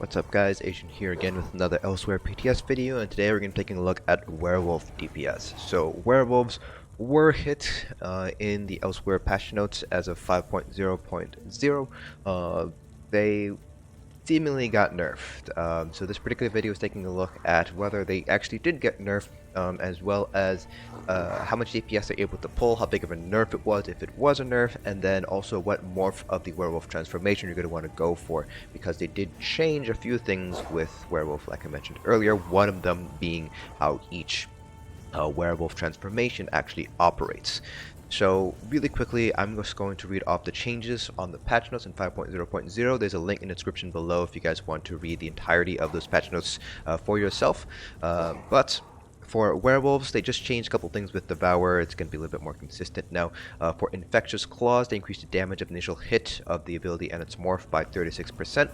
What's up guys, Asian here again with another Elsweyr PTS video, and today we're going to be taking a look at Werewolf DPS. So Werewolves were hit in the Elsweyr patch notes as of 5.0.0. They seemingly got nerfed. So this particular video is taking a look at whether they actually did get nerfed, as well as how much DPS they're able to pull, how big of a nerf it was, if it was a nerf, and then also what morph of the werewolf transformation you're going to want to go for, because they did change a few things with werewolf, like I mentioned earlier, one of them being how each werewolf transformation actually operates. So really quickly, I'm just going to read off the changes on the patch notes in 5.0.0. There's a link in the description below if you guys want to read the entirety of those patch notes for yourself. But for werewolves, they just changed a couple things with Devour. It's going to be a little bit more consistent now. For infectious claws, they increased the damage of initial hit of the ability and its morph by 36%.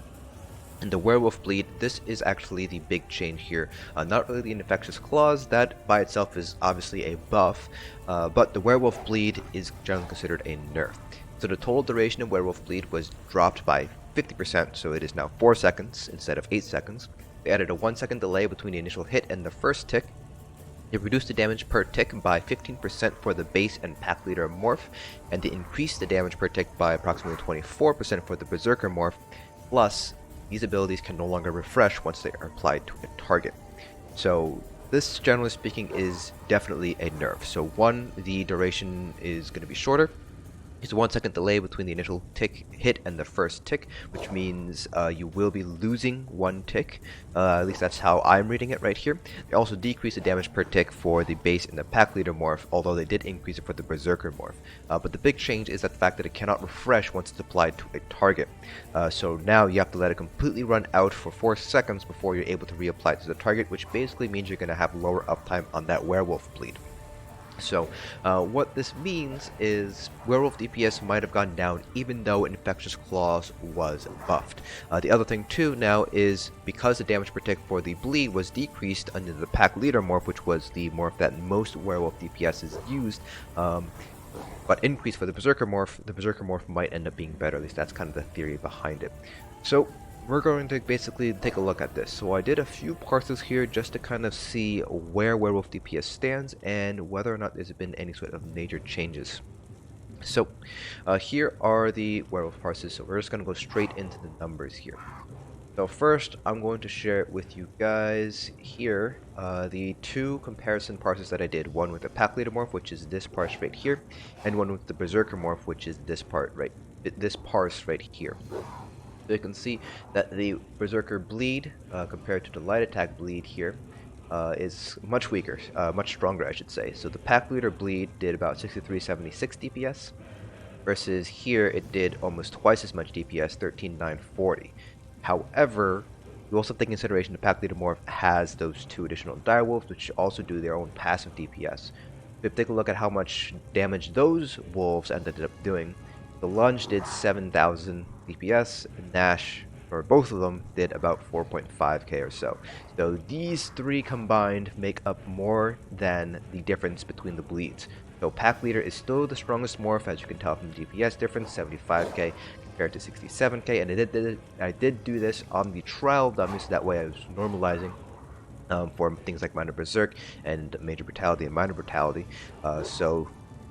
And the werewolf bleed, this is actually the big change here. Not really the infectious claws, that by itself is obviously a buff, but the werewolf bleed is generally considered a nerf. So the total duration of werewolf bleed was dropped by 50%, so it is now 4 seconds instead of 8 seconds. They added a 1 second delay between the initial hit and the first tick. They reduced the damage per tick by 15% for the base and pack leader morph, and they increased the damage per tick by approximately 24% for the Berserker morph, plus these abilities can no longer refresh once they are applied to a target. So this, generally speaking, is definitely a nerf. So one, the duration is going to be shorter. It's a 1 second delay between the initial tick hit and the first tick, which means you will be losing 1 tick. At least that's how I'm reading it right here. They also decreased the damage per tick for the base and the pack leader morph, although they did increase it for the Berserker morph. But the big change is that the fact that it cannot refresh once it's applied to a target. So now you have to let it completely run out for 4 seconds before you're able to reapply it to the target, which basically means you're going to have lower uptime on that werewolf bleed. So what this means is Werewolf DPS might have gone down even though Infectious Claws was buffed. The other thing too now is because the damage per tick for the bleed was decreased under the Pack Leader morph, which was the morph that most Werewolf DPSs used, but increased for the Berserker morph might end up being better. At least that's kind of the theory behind it. So we're going to basically take a look at this. So I did a few parses here just to kind of see where Werewolf DPS stands and whether or not there's been any sort of major changes. So here are the Werewolf parses, so we're just going to go straight into the numbers here. So first, I'm going to share with you guys here the two comparison parses that I did. One with the Pack Leader morph, which is this parse right here, and one with the Berserker morph, which is this parse right here. So you can see that the Berserker bleed compared to the light attack bleed here is much weaker, much stronger I should say. So the Pack Leader bleed did about 6376 DPS versus here it did almost twice as much DPS, 13940. However, you also take into consideration the Pack Leader morph has those two additional direwolves which also do their own passive DPS. If you take a look at how much damage those wolves ended up doing, the Lunge did 7000 DPS, and Nash, or both of them, did about 4.5k or so. So these three combined make up more than the difference between the bleeds. So Pack Leader is still the strongest morph, as you can tell from the DPS difference, 75k compared to 67k, and I did do this on the trial dummy, so that way I was normalizing for things like Minor Berserk and Major Brutality and Minor Brutality. So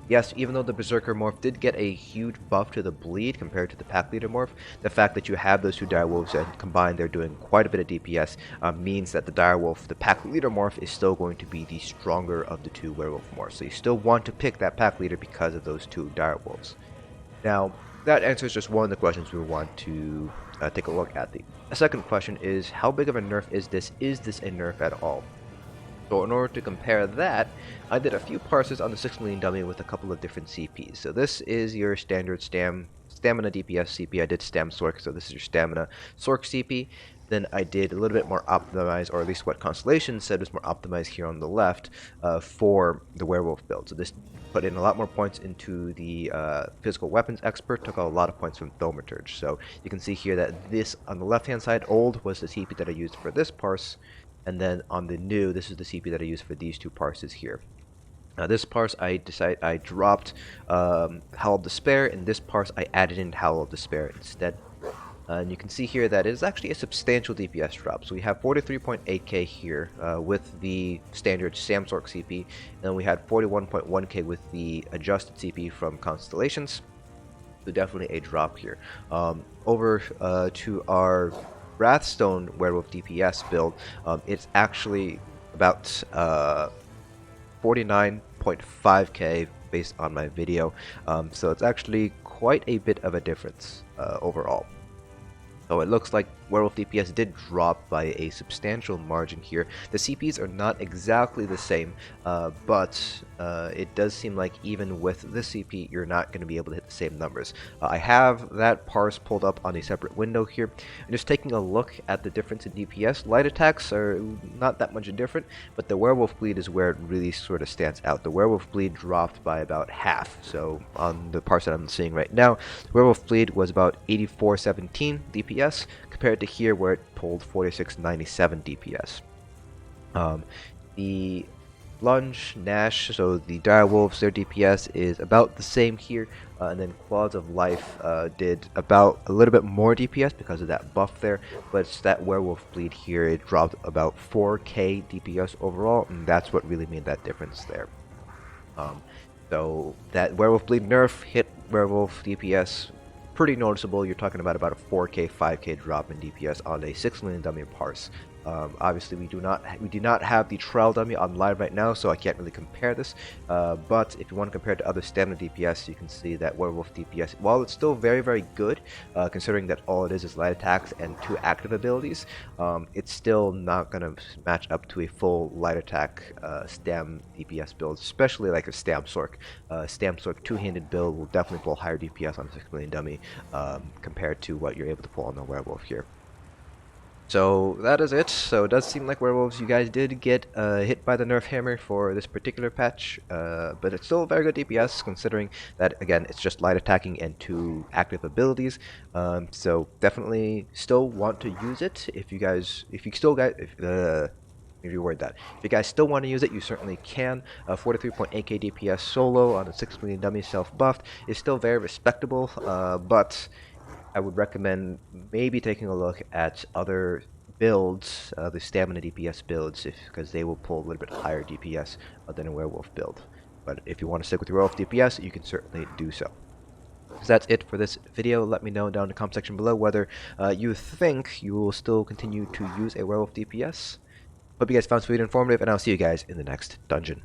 yes, even though the Berserker morph did get a huge buff to the bleed compared to the Pack Leader morph, the fact that you have those two direwolves and combined they're doing quite a bit of DPS means that the direwolf, the Pack Leader morph, is still going to be the stronger of the two werewolf morphs. So you still want to pick that Pack Leader because of those two direwolves. Now, that answers just one of the questions we want to take a look at. The second question is, how big of a nerf is this? Is this a nerf at all? So in order to compare that, I did a few parses on the 6 million dummy with a couple of different CPs. So this is your standard stamina DPS CP. I did stam Sork, so this is your stamina Sork CP. Then I did a little bit more optimized, or at least what Constellation said was more optimized here on the left for the werewolf build. So this put in a lot more points into the physical weapons expert, took out a lot of points from Thaumaturge. So you can see here that this on the left hand side, old, was the CP that I used for this parse. And then on the new, this is the CP that I used for these two parses here. This parse I dropped Howl of Despair, and this parse I added in Howl of Despair instead. And you can see here that it is actually a substantial DPS drop. So we have 43.8k here with the standard Samsork CP, and then we had 41.1k with the adjusted CP from Constellations. So definitely a drop here. Over to our Wrathstone Werewolf DPS build, it's actually about 49.5k based on my video, so it's actually quite a bit of a difference overall. So it looks like Werewolf DPS did drop by a substantial margin here. The CPs are not exactly the same, but it does seem like even with the CP, you're not going to be able to hit the same numbers. I have that parse pulled up on a separate window here. And just taking a look at the difference in DPS, light attacks are not that much different, but the Werewolf Bleed is where it really sort of stands out. The Werewolf Bleed dropped by about half. So on the parse that I'm seeing right now, Werewolf Bleed was about 8417 DPS, compared to here where it pulled 4697 DPS. The Lunge, Nash, so the Direwolves, their DPS is about the same here, and then Quads of Life did about a little bit more DPS because of that buff there, but it's that Werewolf Bleed here, it dropped about 4k DPS overall, and that's what really made that difference there. So that Werewolf Bleed nerf hit Werewolf DPS pretty noticeable. You're talking about a 4k 5k drop in DPS on a 6 million dummy parse. Obviously we do not have the trial dummy on live right now, so I can't really compare this, but if you want to compare it to other standard DPS, you can see that Werewolf DPS, while it's still very good, considering that all it is light attacks and 2 active abilities, it's still not going to match up to a full light attack stam DPS build, especially like a Stamsork. Stamsork 2-handed build will definitely pull higher DPS on a 6 million dummy compared to what you're able to pull on the Werewolf here. So that is it. So it does seem like Werewolves, you guys did get hit by the nerf hammer for this particular patch, but it's still very good DPS considering that, again, it's just light attacking and 2 active abilities. So definitely still want to use it if you guys, if you still want to use it, you certainly can. 43.8k DPS solo on a 6 million dummy self buffed is still very respectable, but I would recommend maybe taking a look at other builds, the stamina DPS builds, because they will pull a little bit higher DPS than a werewolf build. But if you want to stick with your werewolf DPS, you can certainly do so. So that's it for this video. Let me know down in the comment section below whether you think you will still continue to use a werewolf DPS. Hope you guys found this video informative, and I'll see you guys in the next dungeon.